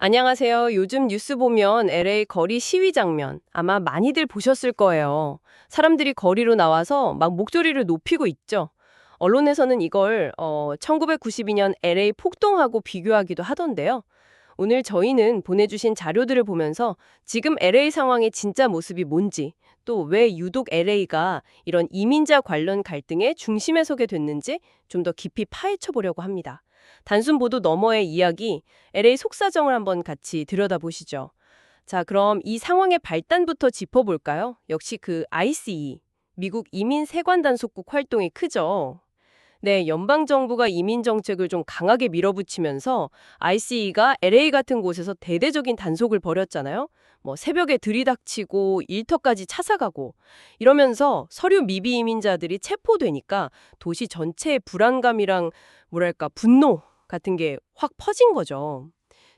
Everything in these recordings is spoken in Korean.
안녕하세요. 요즘 뉴스 보면 LA 거리 시위 장면 아마 많이들 보셨을 거예요. 사람들이 거리로 나와서 막 목소리를 높이고 있죠. 언론에서는 이걸 1992년 LA 폭동하고 비교하기도 하던데요. 오늘 저희는 보내주신 자료들을 보면서 지금 LA 상황의 진짜 모습이 뭔지, 또 왜 유독 LA가 이런 이민자 관련 갈등의 중심에 서게 됐는지 좀 더 깊이 파헤쳐 보려고 합니다. 단순 보도 너머의 이야기, LA 속사정을 한번 같이 들여다보시죠. 자, 그럼 이 상황의 발단부터 짚어볼까요? 역시 그 ICE, 미국 이민 세관 단속국 활동이 크죠. 네, 연방정부가 이민 정책을 좀 강하게 밀어붙이면서 ICE가 LA 같은 곳에서 대대적인 단속을 벌였잖아요. 뭐 새벽에 들이닥치고 일터까지 찾아가고 이러면서 서류 미비 이민자들이 체포되니까 도시 전체의 불안감이랑 뭐랄까 분노 같은 게 확 퍼진 거죠.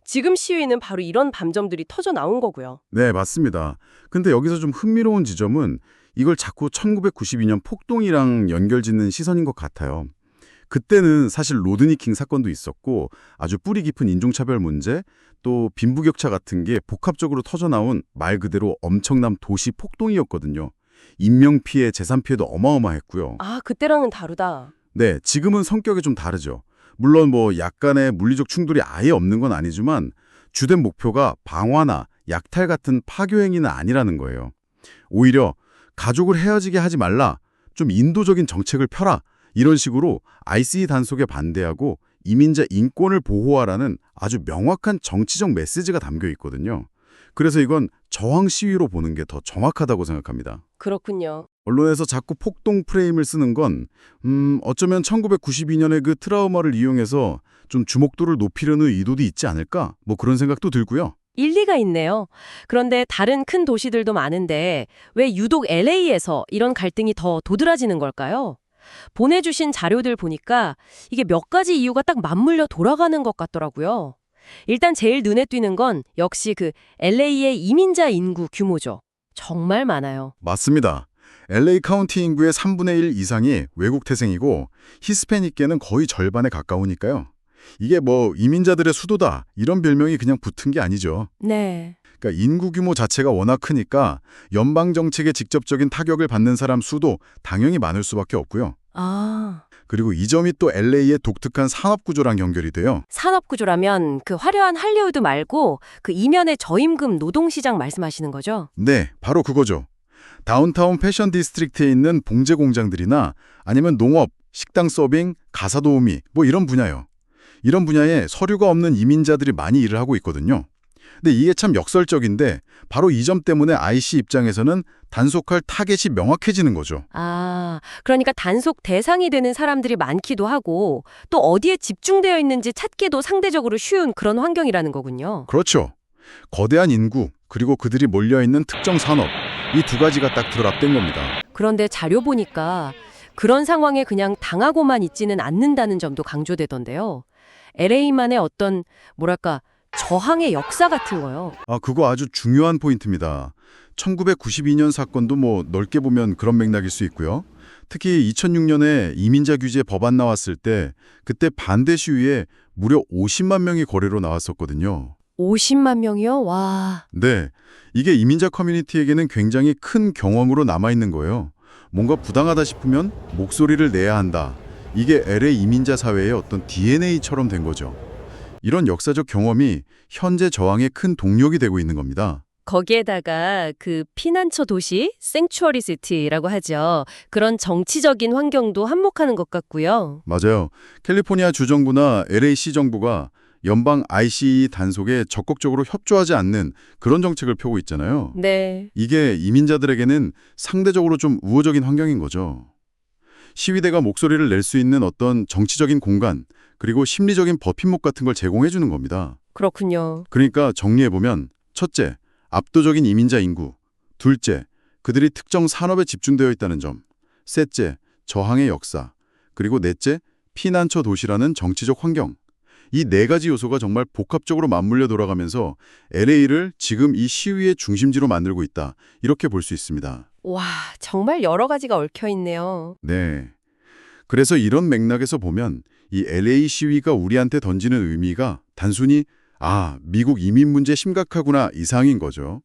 지금 시위는 바로 이런 밤점들이 터져 나온 거고요. 네, 맞습니다. 근데 여기서 좀 흥미로운 지점은 이걸 자꾸 1992년 폭동이랑 연결짓는 시선인 것 같아요. 그때는 사실 로드니 킹 사건도 있었고 아주 뿌리 깊은 인종차별 문제, 또 빈부격차 같은 게 복합적으로 터져나온 말 그대로 엄청난 도시 폭동이었거든요. 인명피해, 재산피해도 어마어마했고요. 아, 그때랑은 다르다. 네, 지금은 성격이 좀 다르죠. 물론 뭐 약간의 물리적 충돌이 아예 없는 건 아니지만 주된 목표가 방화나 약탈 같은 파교 행위는 아니라는 거예요. 오히려 가족을 헤어지게 하지 말라, 좀 인도적인 정책을 펴라, 이런 식으로 ICE 단속에 반대하고 이민자 인권을 보호하라는 아주 명확한 정치적 메시지가 담겨 있거든요. 그래서 이건 저항 시위로 보는 게 더 정확하다고 생각합니다. 그렇군요. 언론에서 자꾸 폭동 프레임을 쓰는 건 어쩌면 1992년의 그 트라우마를 이용해서 좀 주목도를 높이려는 의도도 있지 않을까? 뭐 그런 생각도 들고요. 일리가 있네요. 그런데 다른 큰 도시들도 많은데 왜 유독 LA에서 이런 갈등이 더 도드라지는 걸까요? 보내주신 자료들 보니까 이게 몇 가지 이유가 딱 맞물려 돌아가는 것 같더라고요. 일단 제일 눈에 띄는 건 역시 그 LA의 이민자 인구 규모죠. 정말 많아요. 맞습니다. LA 카운티 인구의 3분의 1 이상이 외국 태생이고 히스패닉계는 거의 절반에 가까우니까요. 이게 뭐 이민자들의 수도다 이런 별명이 그냥 붙은 게 아니죠. 네. 그러니까 인구 규모 자체가 워낙 크니까 연방 정책에 직접적인 타격을 받는 사람 수도 당연히 많을 수밖에 없고요. 아, 그리고 이 점이 또 LA의 독특한 산업 구조랑 연결이 돼요. 산업구조라면 그 화려한 할리우드 말고 그 이면의 저임금 노동시장 말씀하시는 거죠? 네, 바로 그거죠. 다운타운 패션 디스트릭트에 있는 봉제 공장들이나 아니면 농업, 식당 서빙, 가사 도우미 뭐 이런 분야요. 이런 분야에 서류가 없는 이민자들이 많이 일을 하고 있거든요. 근데 이게 참 역설적인데 바로 이 점 때문에 IC 입장에서는 단속할 타겟이 명확해지는 거죠. 아, 그러니까 단속 대상이 되는 사람들이 많기도 하고 또 어디에 집중되어 있는지 찾기도 상대적으로 쉬운 그런 환경이라는 거군요. 그렇죠. 거대한 인구, 그리고 그들이 몰려있는 특정 산업, 이 두 가지가 딱 결합된 겁니다. 그런데 자료 보니까 그런 상황에 그냥 당하고만 있지는 않는다는 점도 강조되던데요. LA만의 어떤 뭐랄까 저항의 역사 같은 거요. 그거 아주 중요한 포인트입니다. 1992년 사건도 뭐 넓게 보면 그런 맥락일 수 있고요. 특히 2006년에 이민자 규제 법안 나왔을 때 그때 반대 시위에 무려 50만 명이 거리로 나왔었거든요. 50만 명이요? 와. 네, 이게 이민자 커뮤니티에게는 굉장히 큰 경험으로 남아있는 거예요. 뭔가 부당하다 싶으면 목소리를 내야 한다. 이게 LA 이민자 사회의 어떤 DNA처럼 된 거죠. 이런 역사적 경험이 현재 저항의 큰 동력이 되고 있는 겁니다. 거기에다가 그 피난처 도시, 생추어리 시티라고 하죠. 그런 정치적인 환경도 한몫하는 것 같고요. 맞아요. 캘리포니아 주정부나 LA시 정부가 연방 ICE 단속에 적극적으로 협조하지 않는 그런 정책을 펴고 있잖아요. 네. 이게 이민자들에게는 상대적으로 좀 우호적인 환경인 거죠. 시위대가 목소리를 낼 수 있는 어떤 정치적인 공간, 그리고 심리적인 버팀목 같은 걸 제공해 주는 겁니다. 그렇군요. 그러니까 정리해보면 첫째, 압도적인 이민자 인구. 둘째, 그들이 특정 산업에 집중되어 있다는 점. 셋째, 저항의 역사. 그리고 넷째, 피난처 도시라는 정치적 환경. 이 네 가지 요소가 정말 복합적으로 맞물려 돌아가면서 LA를 지금 이 시위의 중심지로 만들고 있다. 이렇게 볼 수 있습니다. 와, 정말 여러 가지가 얽혀 있네요. 네. 그래서 이런 맥락에서 보면 이 LA 시위가 우리한테 던지는 의미가 단순히 아, 미국 이민 문제 심각하구나 이상인 거죠.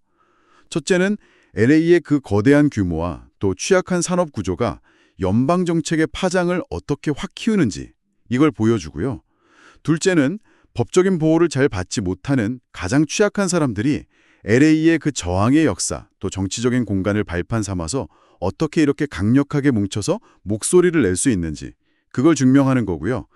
첫째는 LA의 그 거대한 규모와 또 취약한 산업 구조가 연방 정책의 파장을 어떻게 확 키우는지 이걸 보여주고요. 둘째는 법적인 보호를 잘 받지 못하는 가장 취약한 사람들이 LA의 그 저항의 역사, 또 정치적인 공간을 발판 삼아서 어떻게 이렇게 강력하게 뭉쳐서 목소리를 낼 수 있는지 그걸 증명하는 거고요.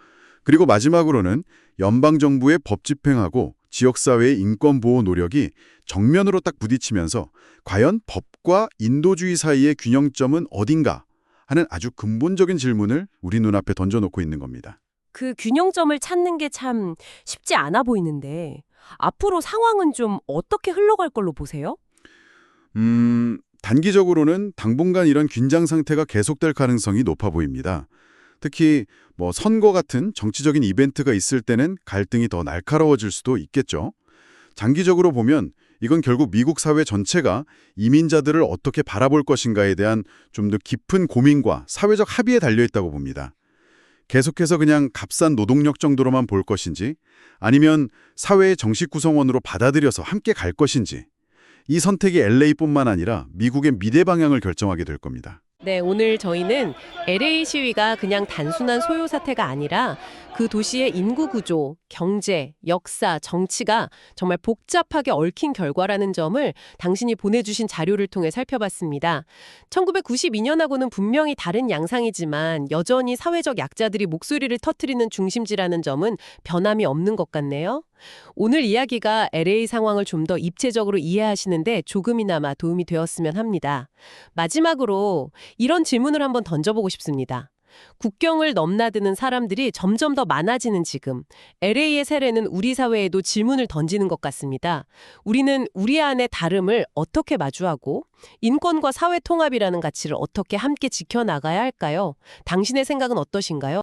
그리고 마지막으로는 연방정부의 법 집행하고 지역사회의 인권보호 노력이 정면으로 딱 부딪히면서 과연 법과 인도주의 사이의 균형점은 어딘가 하는 아주 근본적인 질문을 우리 눈앞에 던져놓고 있는 겁니다. 그 균형점을 찾는 게 참 쉽지 않아 보이는데 앞으로 상황은 좀 어떻게 흘러갈 걸로 보세요? 단기적으로는 당분간 이런 긴장 상태가 계속될 가능성이 높아 보입니다. 특히 선거 같은 정치적인 이벤트가 있을 때는 갈등이 더 날카로워질 수도 있겠죠. 장기적으로 보면 이건 결국 미국 사회 전체가 이민자들을 어떻게 바라볼 것인가에 대한 좀 더 깊은 고민과 사회적 합의에 달려있다고 봅니다. 계속해서 그냥 값싼 노동력 정도로만 볼 것인지 아니면 사회의 정식 구성원으로 받아들여서 함께 갈 것인지 이 선택이 LA뿐만 아니라 미국의 미래 방향을 결정하게 될 겁니다. 네, 오늘 저희는 LA 시위가 그냥 단순한 소요 사태가 아니라 그 도시의 인구 구조, 경제, 역사, 정치가 정말 복잡하게 얽힌 결과라는 점을 당신이 보내주신 자료를 통해 살펴봤습니다. 1992년하고는 분명히 다른 양상이지만 여전히 사회적 약자들이 목소리를 터뜨리는 중심지라는 점은 변함이 없는 것 같네요. 오늘 이야기가 LA 상황을 좀 더 입체적으로 이해하시는데 조금이나마 도움이 되었으면 합니다. 마지막으로 이런 질문을 한번 던져보고 싶습니다. 국경을 넘나드는 사람들이 점점 더 많아지는 지금, LA의 세례는 우리 사회에도 질문을 던지는 것 같습니다. 우리는 우리 안의 다름을 어떻게 마주하고 인권과 사회 통합이라는 가치를 어떻게 함께 지켜나가야 할까요? 당신의 생각은 어떠신가요?